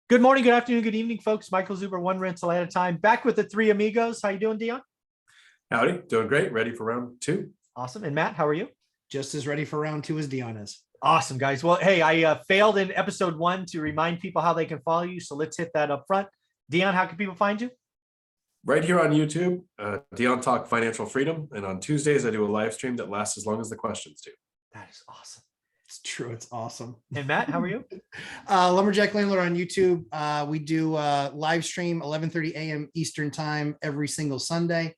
Good morning, good afternoon, good evening, folks. Michael Zuber, one rental at a time. Back with the three amigos. How you doing, Dion? Howdy, doing great. Ready for round two. Awesome. And Matt, how are you? Just as ready for round two as Dion is. Awesome, guys. Well, hey, I failed in episode 1 to remind people how they can follow you. So let's hit that up front. Dion, how can people find you? Right here on YouTube, Dion Talk Financial Freedom. And on Tuesdays, I do a live stream that lasts as long as the questions do. That is awesome. It's true. It's awesome. And Matt, how are you? Lumberjack Landlord on YouTube. We do live stream 11:30 a.m. Eastern time every single Sunday.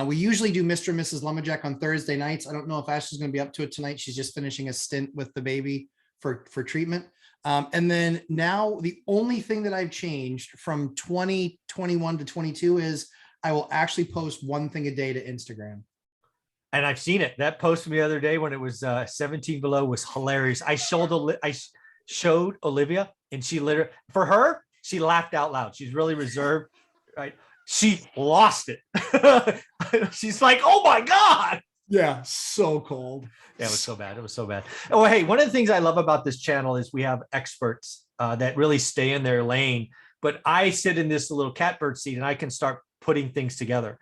We usually do Mr. and Mrs. Lumberjack on Thursday nights. I don't know if Ashley's going to be up to it tonight. She's just finishing a stint with the baby for treatment. And then now the only thing that I've changed from 2021 to 22 is I will actually post one thing a day to Instagram. And I've seen it. That post from the other day when it was 17 below was hilarious. I showed Olivia, and she literally, for her, she laughed out loud. She's really reserved, right? She lost it. She's like, oh my God. Yeah, so cold. Yeah, it was so bad. It was so bad. Oh, hey, one of the things I love about this channel is we have experts that really stay in their lane. But I sit in this little catbird seat and I can start putting things together.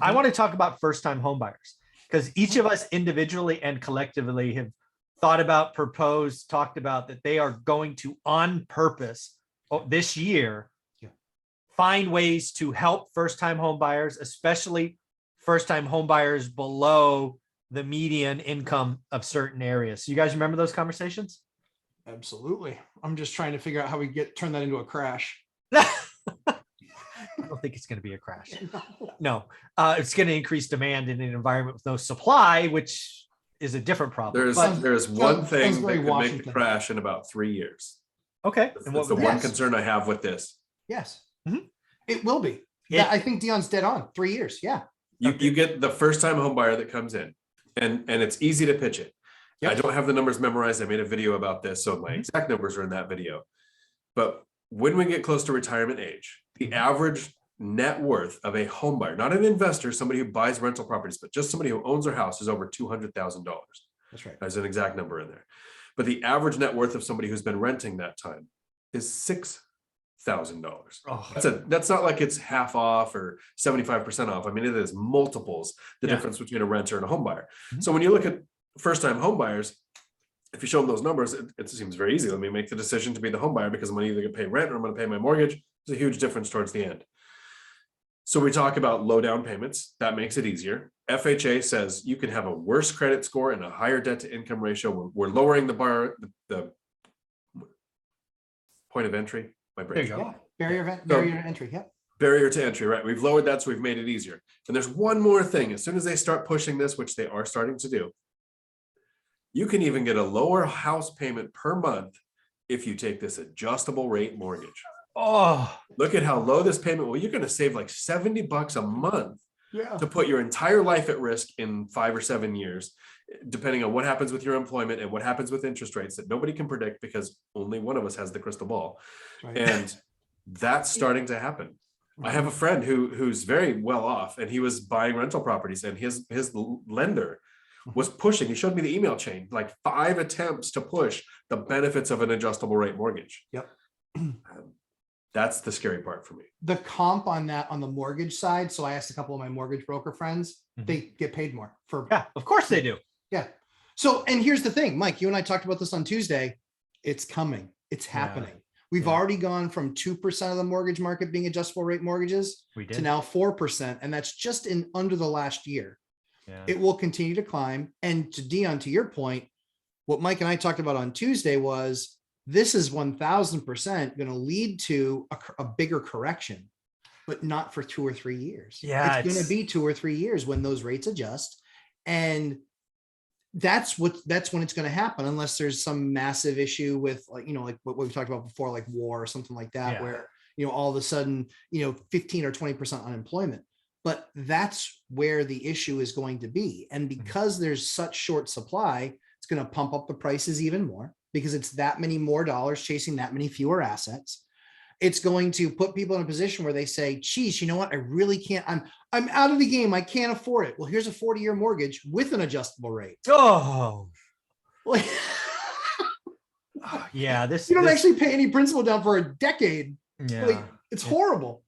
I want to talk about first-time homebuyers because each of us individually and collectively have thought about, proposed, talked about that they are going to, on purpose, this year, find ways to help first-time homebuyers, especially first-time homebuyers below the median income of certain areas. So you guys remember those conversations? Absolutely. I'm just trying to figure out how we turn that into a crash. I don't think it's going to be a crash. No, it's going to increase demand in an environment with no supply, which is a different problem. There's one thing that could make the crash in about 3 years. Okay. That's the one concern I have with this. Yes, it will be. Yeah, I think Dion's dead on. 3 years. Yeah. You get the first time home buyer that comes in and it's easy to pitch it. Yep. I don't have the numbers memorized. I made a video about this. So my exact numbers are in that video. But when we get close to retirement age, the average net worth of a home buyer, not an investor, somebody who buys rental properties, but just somebody who owns their house is over $200,000. That's right. There's an exact number in there. But the average net worth of somebody who's been renting that time is $6,000. Oh. That's not like it's half off or 75% off. I mean, it is multiples the difference between a renter and a home buyer. So when you look at first-time home buyers, if you show them those numbers, it seems very easy. Let me make the decision to be the home buyer because I'm either going to pay rent or I'm going to pay my mortgage. There's a huge difference towards the end. So we talk about low down payments. That makes it easier. FHA says you can have a worse credit score and a higher debt to income ratio. We're lowering the bar, the point of entry. There you go. Yeah. Barrier to entry. Yeah. Barrier to entry, right? We've lowered that, so we've made it easier. And there's one more thing. As soon as they start pushing this, which they are starting to do, you can even get a lower house payment per month if you take this adjustable rate mortgage. Oh, look at how low this payment. Well, you're going to save like $70 a month to put your entire life at risk in 5 or 7 years, depending on what happens with your employment and what happens with interest rates that nobody can predict because only one of us has the crystal ball. Right. And that's starting to happen. I have a friend who's very well off and he was buying rental properties and his lender was pushing. He showed me the email chain, like 5 attempts to push the benefits of an adjustable rate mortgage. Yep. That's the scary part for me. The comp on that on the mortgage side. So I asked a couple of my mortgage broker friends, they get paid more for. Yeah, of course they do. Yeah. So, and here's the thing, Mike, you and I talked about this on Tuesday. It's coming. It's happening. We've already gone from 2% of the mortgage market being adjustable rate mortgages to now 4%. And that's just in under the last year. Yeah. It will continue to climb. And to Dion, to your point, what Mike and I talked about on Tuesday was this is 1000% going to lead to a bigger correction, but not for 2 or 3 years. Yeah, it's going to be 2 or 3 years when those rates adjust. And that's when it's going to happen, unless there's some massive issue with like what we've talked about before, like war or something like that, where, all of a sudden, 15 or 20% unemployment. But that's where the issue is going to be. And because there's such short supply, it's going to pump up the prices even more because it's that many more dollars chasing that many fewer assets. It's going to put people in a position where they say, geez, you know what? I really can't, I'm out of the game. I can't afford it. Well, here's a 40-year mortgage with an adjustable rate. Oh, Yeah, you don't actually pay any principal down for a decade. Yeah, like, it's horrible.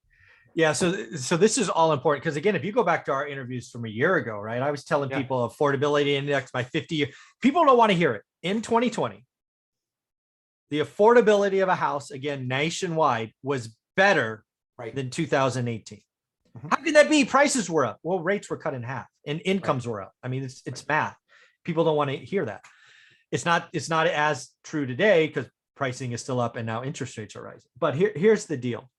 Yeah, so this is all important because again, if you go back to our interviews from a year ago, right? I was telling people affordability index by 50 years. People don't want to hear it. In 2020, the affordability of a house, again, nationwide, was better than 2018. How could that be? Prices were up. Well, rates were cut in half and incomes were up. I mean, it's math. People don't want to hear that. It's not as true today because pricing is still up and now interest rates are rising. But here's the deal.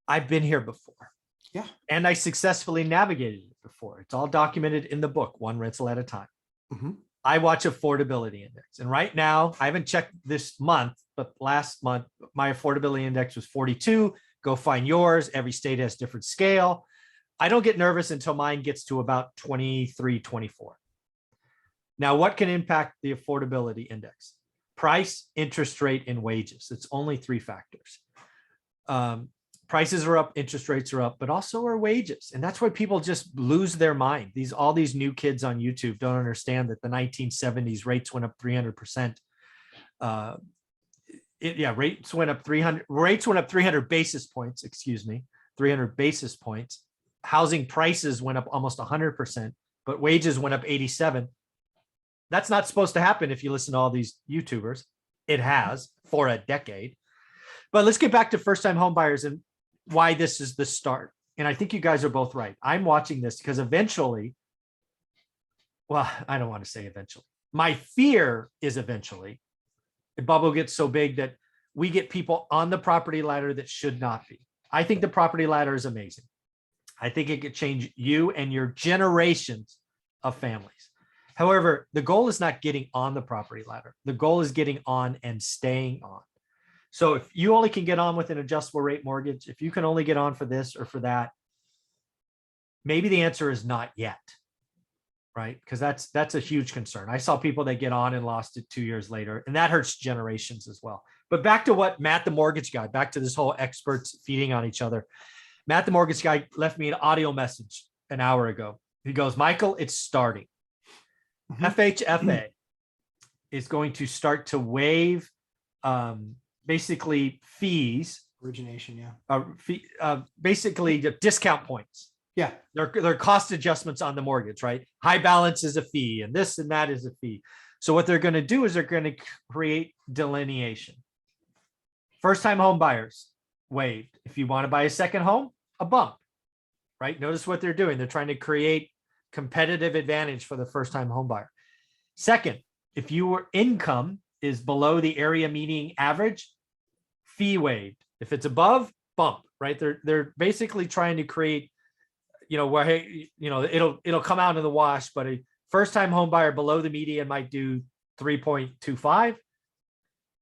I've been here before. Yeah. And I successfully navigated it before. It's all documented in the book, One Rental at a Time. I watch affordability index. And right now, I haven't checked this month, but last month, my affordability index was 42. Go find yours. Every state has different scale. I don't get nervous until mine gets to about 23, 24. Now, what can impact the affordability index? Price, interest rate, and wages. It's only 3 factors. Prices are up, interest rates are up, but also our wages. And that's why people just lose their mind. All these new kids on YouTube don't understand that the 1970s rates went up 300%. Rates went up 300 basis points, 300 basis points. Housing prices went up almost 100%, but wages went up 87. That's not supposed to happen if you listen to all these YouTubers. It has for a decade. But let's get back to first-time home buyers and why this is the start. And I think you guys are both right. I'm watching this because eventually, well, I don't want to say eventually. My fear is eventually the bubble gets so big that we get people on the property ladder that should not be. I think the property ladder is amazing. I think it could change you and your generations of families. However, the goal is not getting on the property ladder. The goal is getting on and staying on. So if you only can get on with an adjustable rate mortgage, if you can only get on for this or for that, maybe the answer is not yet, right? Because that's a huge concern. I saw people that get on and lost it 2 years later, and that hurts generations as well. But back to what Matt, the mortgage guy, back to this whole experts feeding on each other. Matt, the mortgage guy, left me an audio message an hour ago. He goes, Michael, it's starting. FHFA is going to start to waive basically fees, origination, basically the discount points. Yeah, they're cost adjustments on the mortgage, right? High balance is a fee, and this and that is a fee. So what they're going to do is they're going to create delineation. First-time home buyers waived. If you want to buy a second home, a bump, right? Notice what they're doing. They're trying to create competitive advantage for the first-time home buyer. Second, if your income is below the area median average, fee waived. If it's above, bump, right? They're basically trying to create, where, hey, it'll come out in the wash, but a first-time home buyer below the median might do 3.25,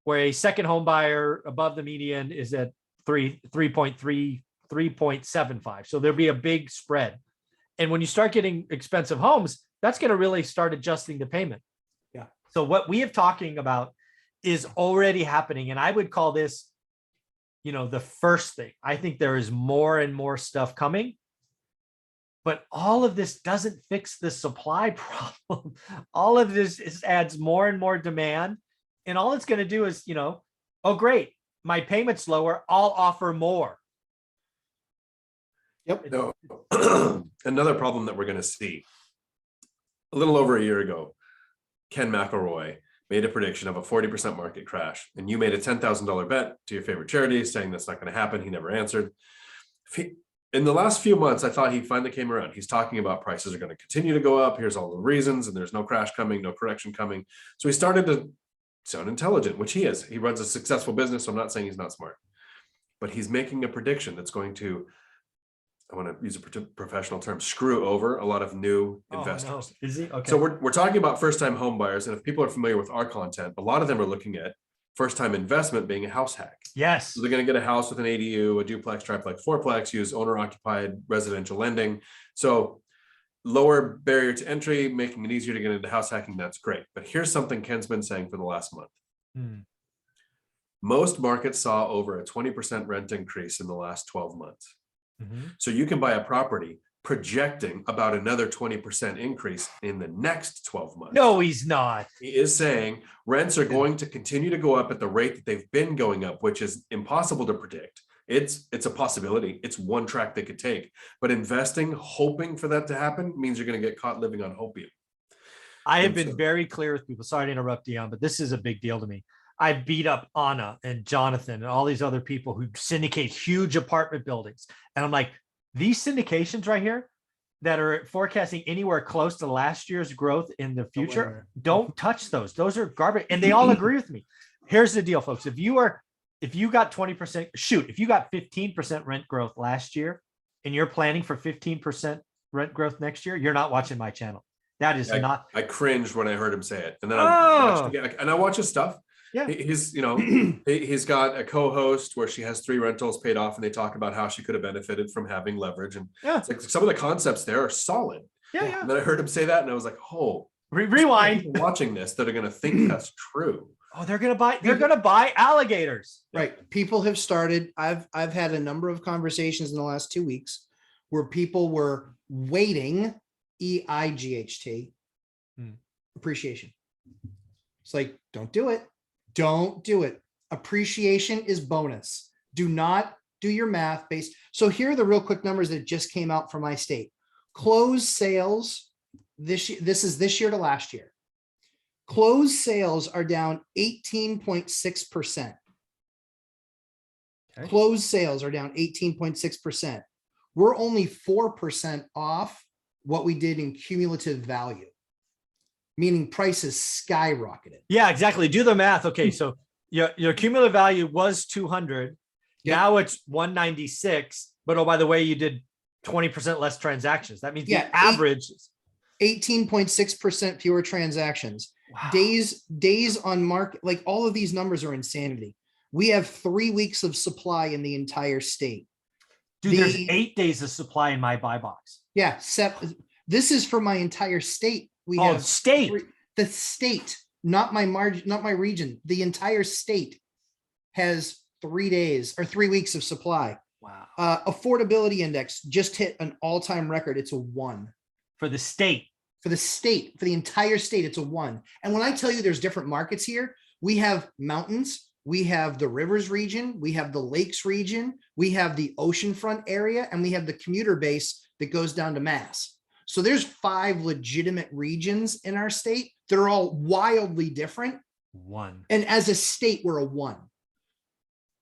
where a second home buyer above the median is at 3.75. So there'll be a big spread. And when you start getting expensive homes, that's going to really start adjusting the payment. Yeah. So what we have talking about is already happening. And I would call this, the first thing. I think there is more and more stuff coming, but all of this doesn't fix the supply problem. All of this adds more and more demand. And all it's going to do is, oh, great, my payment's lower, I'll offer more. Yep. No. Another problem that we're going to see. A little over a year ago, Ken McElroy made a prediction of a 40% market crash, and you made a $10,000 bet to your favorite charity saying that's not going to happen. He never answered. In the last few months, I thought he finally came around. He's talking about prices are going to continue to go up. Here's all the reasons, and there's no crash coming, no correction coming. So he started to sound intelligent, which he is. He runs a successful business, so I'm not saying he's not smart. But he's making a prediction that's going to, I want to use a professional term, screw over a lot of new investors. No. Is he? Okay. So we're talking about first-time home buyers, and if people are familiar with our content, a lot of them are looking at first-time investment being a house hack. Yes. So they're going to get a house with an ADU, a duplex, triplex, fourplex, use owner-occupied residential lending. So lower barrier to entry, making it easier to get into house hacking. That's great. But here's something Ken's been saying for the last month. Most markets saw over a 20% rent increase in the last 12 months. So you can buy a property projecting about another 20% increase in the next 12 months. No, he's not. He is saying rents are going to continue to go up at the rate that they've been going up, which is impossible to predict. It's a possibility. It's one track they could take, but investing, hoping for that to happen means you're going to get caught living on hopium. I have been very clear with people. Sorry to interrupt, Dion, but this is a big deal to me. I beat up Anna and Jonathan and all these other people who syndicate huge apartment buildings. And I'm like, these syndications right here that are forecasting anywhere close to last year's growth in the future, don't touch those. Those are garbage. And they all agree with me. Here's the deal, folks. If you got 20%, if you got 15% rent growth last year and you're planning for 15% rent growth next year, you're not watching my channel. That is not. I cringed when I heard him say it. And then I watch his stuff. Yeah. He's, he's got a co-host where she has 3 rentals paid off and they talk about how she could have benefited from having leverage. And it's like some of the concepts there are solid. Yeah. And then I heard him say that and I was like, oh, rewind. Watching this that are going to think that's true. Oh, they're going to buy alligators. Right. People have started. I've had a number of conversations in the last 2 weeks where people were waiting EIGHT appreciation. It's like, don't do it. Don't do it. Appreciation is bonus. Do not do your math based. So here are the real quick numbers that just came out from my state. Closed sales this year to last year. Closed sales are down 18.6%. Okay. Closed sales are down 18.6%. We're only 4% off what we did in cumulative value, meaning prices skyrocketed. Yeah, exactly. Do the math. Okay, so your cumulative value was 200. Yep. Now it's 196. But oh, by the way, you did 20% less transactions. That means the average 18.6% fewer transactions. Wow. Days on market, like all of these numbers are insanity. We have 3 weeks of supply in the entire state. Dude, there's 8 days of supply in my buy box. Yeah, this is for my entire state. We have state. The state, not my margin, not my region. The entire state has 3 days or 3 weeks of supply. Wow. Affordability index just hit an all-time record. It's a 1 for the state. For the state, for the entire state, it's a 1. And when I tell you there's different markets here, we have mountains, we have the rivers region, we have the lakes region, we have the oceanfront area, and we have the commuter base that goes down to Mass. So there's 5 legitimate regions in our state that are all wildly different. 1. And as a state, we're a 1.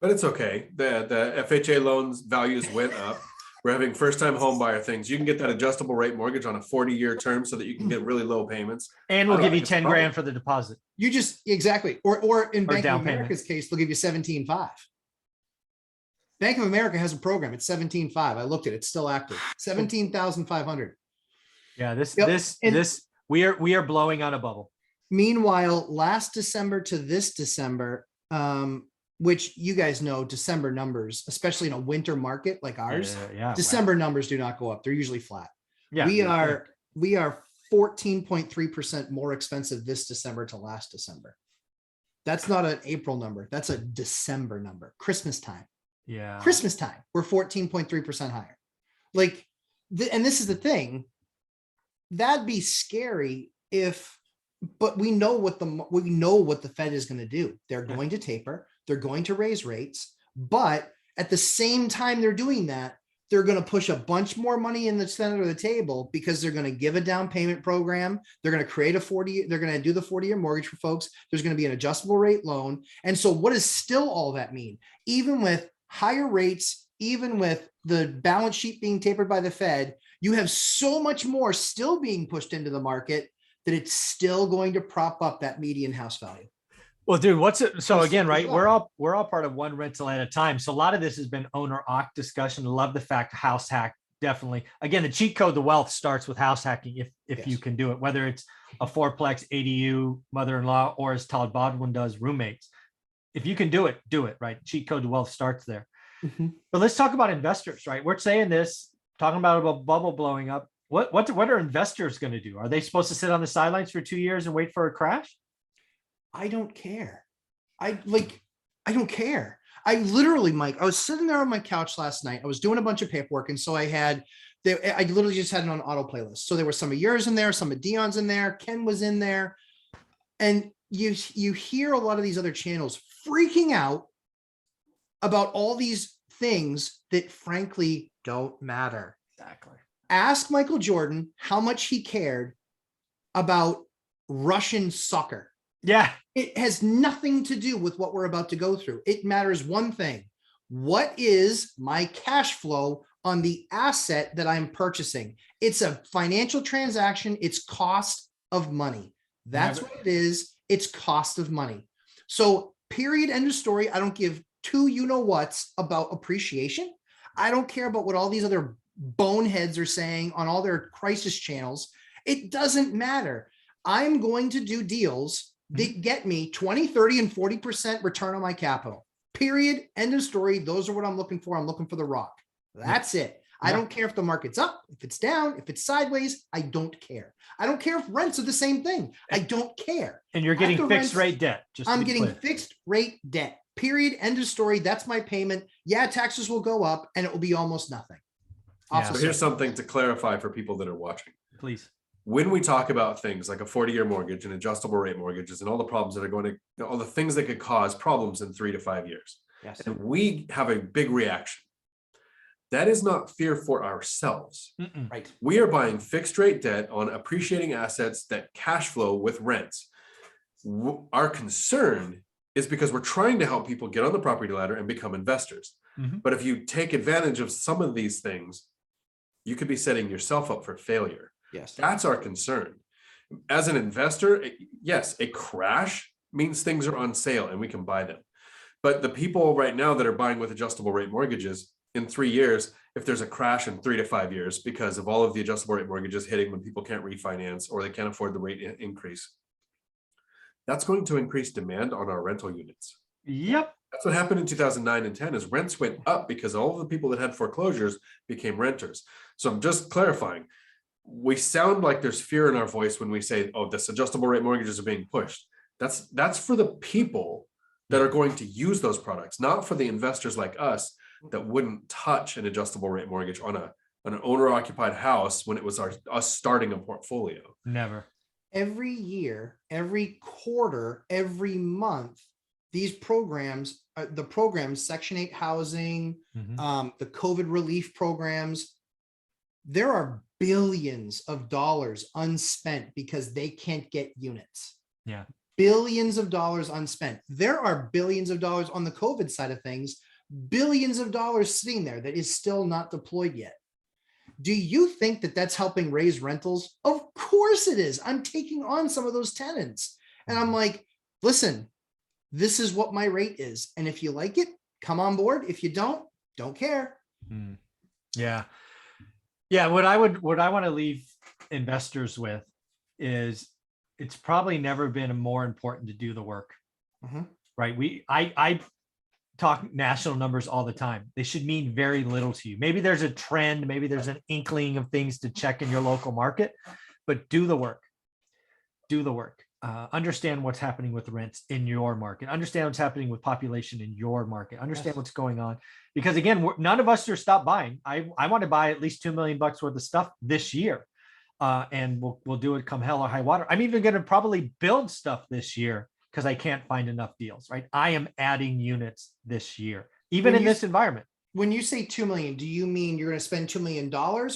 But it's okay. The FHA loans values went up. We're having first-time home buyer things. You can get that adjustable rate mortgage on a 40-year term so that you can get really low payments. And we'll give you 10 grand for the deposit. You just exactly, or in Bank of America's payment. case, they'll give you 17.5. Bank of America has a program. It's 17.5. I looked at it. It's still active. 17,500. Yeah, we are blowing on a bubble. Meanwhile, last December to this December, which you guys know, December numbers, especially in a winter market like ours, December numbers do not go up. They're usually flat. Yeah, we are 14.3% more expensive this December to last December. That's not an April number. That's a December number. Christmas time. Yeah. Christmas time. We're 14.3% higher. Like, and this is the thing. That'd be scary but we know what the Fed is going to do. They're going to taper. They're going to raise rates. But at the same time they're doing that, they're going to push a bunch more money in the center of the table because they're going to give a down payment program. They're going to create they're going to do the 40-year mortgage for folks. There's going to be an adjustable rate loan. And so what does still all that mean? Even with higher rates, even with the balance sheet being tapered by the Fed, you have so much more still being pushed into the market that it's still going to prop up that median house value. Well, dude, so again, right? We're all part of one rental at a time. So a lot of this has been owner-occ discussion. Love the fact house hack, definitely. Again, the cheat code to wealth starts with house hacking if you can do it, whether it's a 4-plex ADU, mother-in-law, or as Todd Bodwin does, roommates. If you can do it, right? Cheat code to wealth starts there. Mm-hmm. But let's talk about investors, right? We're saying this, talking about a bubble blowing up. What are investors going to do? Are they supposed to sit on the sidelines for 2 years and wait for a crash? I don't care. I don't care. I literally, Mike, I was sitting there on my couch last night. I was doing a bunch of paperwork. And so I had I literally just had it on auto playlist. So there were some of yours in there, some of Dion's in there, Ken was in there. And you hear a lot of these other channels freaking out about all these things that frankly don't matter. Exactly. Ask Michael Jordan how much he cared about Russian soccer. Yeah. It has nothing to do with what we're about to go through. It matters one thing. What is my cash flow on the asset that I'm purchasing? It's a financial transaction. It's cost of money. That's what it is. It's cost of money. So period, end of story. I don't give two you-know-whats about appreciation. I don't care about what all these other boneheads are saying on all their crisis channels. It doesn't matter. I'm going to do deals that get me 20, 30, and 40% return on my capital. Period. End of story. Those are what I'm looking for. I'm looking for the rock. That's it. I don't care if the market's up, if it's down, if it's sideways. I don't care. I don't care if rents are the same thing. I don't care. And you're getting fixed rate debt. I'm getting fixed rate debt. Period. End of story. That's my payment. Yeah, taxes will go up and it will be almost nothing. Yeah. So here's something to clarify for people that are watching. Please. When we talk about things like a 40-year mortgage and adjustable rate mortgages and all the problems that are going to, all the things that could cause problems in 3 to 5 years, Yes. and we have a big reaction, that is not fear for ourselves. Right. We are buying fixed rate debt on appreciating assets that cash flow with rents. Our concern is because we're trying to help people get on the property ladder and become investors. But if you take advantage of some of these things, you could be setting yourself up for failure. Yes. That's our concern. As an investor, yes, a crash means things are on sale and we can buy them. But the people right now that are buying with adjustable rate mortgages, in 3 years, if there's a crash in 3 to 5 years because of all of the adjustable rate mortgages hitting when people can't refinance or they can't afford the rate increase, that's going to increase demand on our rental units. Yep. That's what happened in 2009 and 10 is rents went up because all of the people that had foreclosures became renters. So I'm just clarifying. We sound like there's fear in our voice when we say, oh, this adjustable rate mortgages are being pushed. That's for the people that are going to use those products, not for the investors like us that wouldn't touch an adjustable rate mortgage on an owner occupied house when it was us starting a portfolio. Never. Every year, every quarter, every month, these programs, the programs, Section 8 housing, the COVID relief programs, there are billions of dollars unspent because they can't get units. Yeah. Billions of dollars unspent. There are billions of dollars on the COVID side of things, billions of dollars sitting there that is still not deployed yet. Do you think that that's helping raise rentals? Of course it is. I'm taking on some of those tenants and I'm like, listen, this is what my rate is. And if you like it, come on board. If you don't care. Yeah. Yeah. What I want to leave investors with is it's probably never been more important to do the work, right? I talk national numbers all the time. They should mean very little to you. Maybe there's a trend, maybe there's an inkling of things to check in your local market, but do the work. Do the work. Understand what's happening with rents in your market. Understand what's happening with population in your market. Understand what's going on. Because again, none of us are stopped buying. I want to buy at least $2 million worth of stuff this year. And we'll do it come hell or high water. I'm even going to probably build stuff this year because I can't find enough deals, right? I am adding units this year, even in this environment. When you say 2 million, do you mean you're going to spend $2 million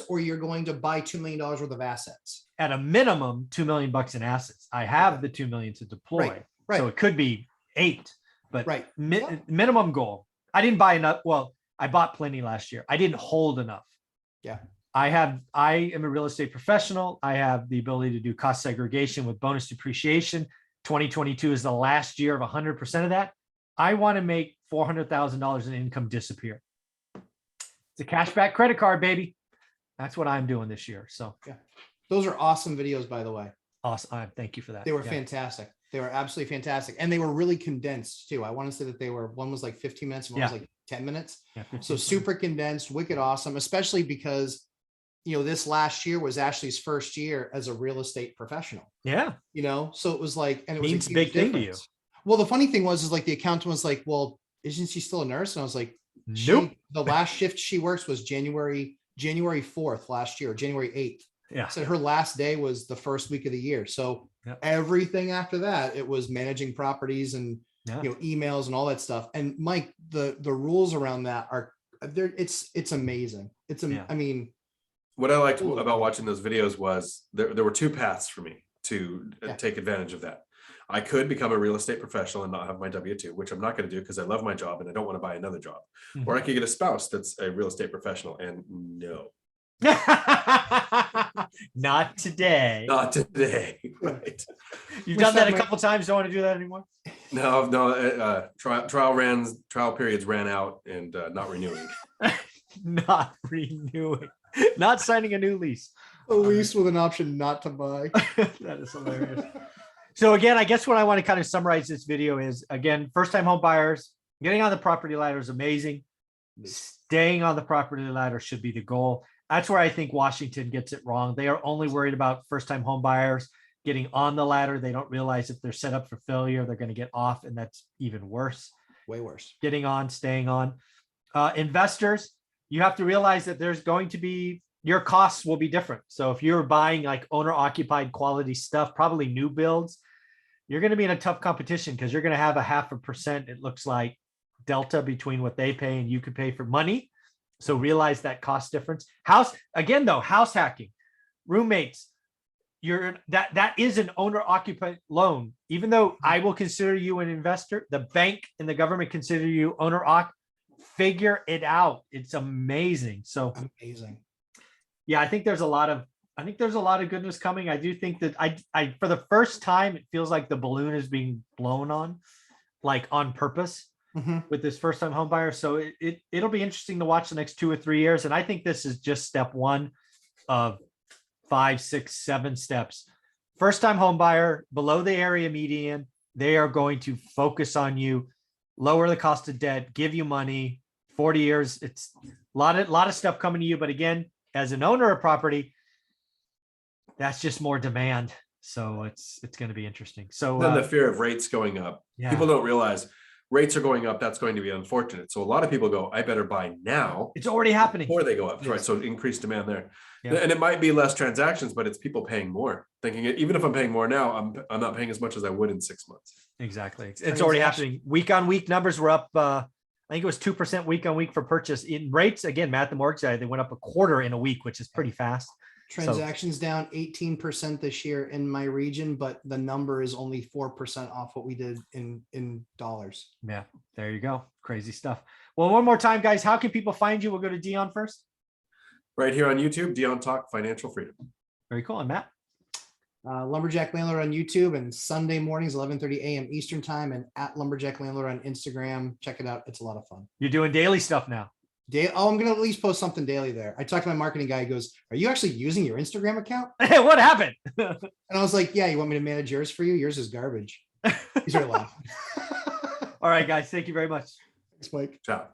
or you're going to buy $2 million worth of assets? At a minimum, $2 million in assets. I have the 2 million to deploy. Right. So it could be 8, but minimum goal. I didn't buy enough. Well, I bought plenty last year. I didn't hold enough. Yeah. I am a real estate professional. I have the ability to do cost segregation with bonus depreciation. 2022 is the last year of 100% of that. I want to make $400,000 in income disappear. It's a cashback credit card, baby. That's what I'm doing this year. So yeah, those are awesome videos, by the way. Awesome. Thank you for that. They were fantastic. They were absolutely fantastic. And they were really condensed too. I want to say that one was like 15 minutes and one was like 10 minutes. Yeah, so super condensed, wicked awesome, especially because this last year was Ashley's first year as a real estate professional. Yeah. So it was like, and it was a big thing to you. Well, the funny thing was like the accountant was like, well, isn't she still a nurse? And I was like, nope. The last shift she works was January January 4th last year, January 8th. Yeah. Said her last day was the first week of the year. So everything after that, it was managing properties and emails and all that stuff. And Mike, the rules around that are there. It's amazing. I mean, what I liked about watching those videos was there were two paths for me to take advantage of that. I could become a real estate professional and not have my W-2, which I'm not going to do because I love my job and I don't want to buy another job. Or I could get a spouse that's a real estate professional, and no. Not today. Not today. Right. You've done that a couple times. Don't want to do that anymore. No. Trial periods ran out and not renewing. Not renewing. Not signing a new lease. A lease with an option not to buy. That is hilarious. So again, I guess what I want to kind of summarize this video is, again, first-time home buyers, getting on the property ladder is amazing. Staying on the property ladder should be the goal. That's where I think Washington gets it wrong. They are only worried about first-time home buyers getting on the ladder. They don't realize if they're set up for failure, they're going to get off, and that's even worse. Way worse. Getting on, staying on. Investors, you have to realize that there's going to be, your costs will be different. So if you're buying like owner-occupied quality stuff, probably new builds, you're going to be in a tough competition because you're going to have 0.5%, it looks like, delta between what they pay and you could pay for money. So realize that cost difference. House hacking, roommates, that is an owner-occupied loan. Even though I will consider you an investor, the bank and the government consider you owner-occupied. Figure it out. It's amazing. So amazing. Yeah, I think there's a lot of goodness coming. I do think that I for the first time, it feels like the balloon is being blown on, like on purpose with this first time home buyer. So it'll be interesting to watch the next 2 or 3 years. And I think this is just step one of 5, 6, 7 steps. First time home buyer below the area median, they are going to focus on you, lower the cost of debt, give you money. 40 years, it's a lot of stuff coming to you. But again, as an owner of property, that's just more demand. So it's going to be interesting. So then the fear of rates going up. People don't realize rates are going up. That's going to be unfortunate. So a lot of people go, I better buy now. It's already happening before they go up. Right. So increased demand there. And it might be less transactions, but it's people paying more, thinking even if I'm paying more now, I'm not paying as much as I would in 6 months. Exactly. It's already happening. Week on week numbers were up. I think it was 2% week on week for purchase. In rates, again, Matt, the mortgage side, they went up 1/4 in a week, which is pretty fast. Transactions down 18% this year in my region, but the number is only 4% off what we did in dollars. Yeah, there you go. Crazy stuff. Well, one more time, guys, how can people find you? We'll go to Dion first. Right here on YouTube, Dion Talk Financial Freedom. Very cool. And Matt? Lumberjack Landlord on YouTube, and Sunday mornings, 11:30 a.m. Eastern time, and at Lumberjack Landlord on Instagram. Check it out. It's a lot of fun. You're doing daily stuff now. I'm going to at least post something daily there. I talked to my marketing guy. He goes, are you actually using your Instagram account? Hey, what happened? And I was like, yeah, you want me to manage yours for you? Yours is garbage. He's right laughing. All right, guys. Thank you very much. Thanks, Mike. Ciao.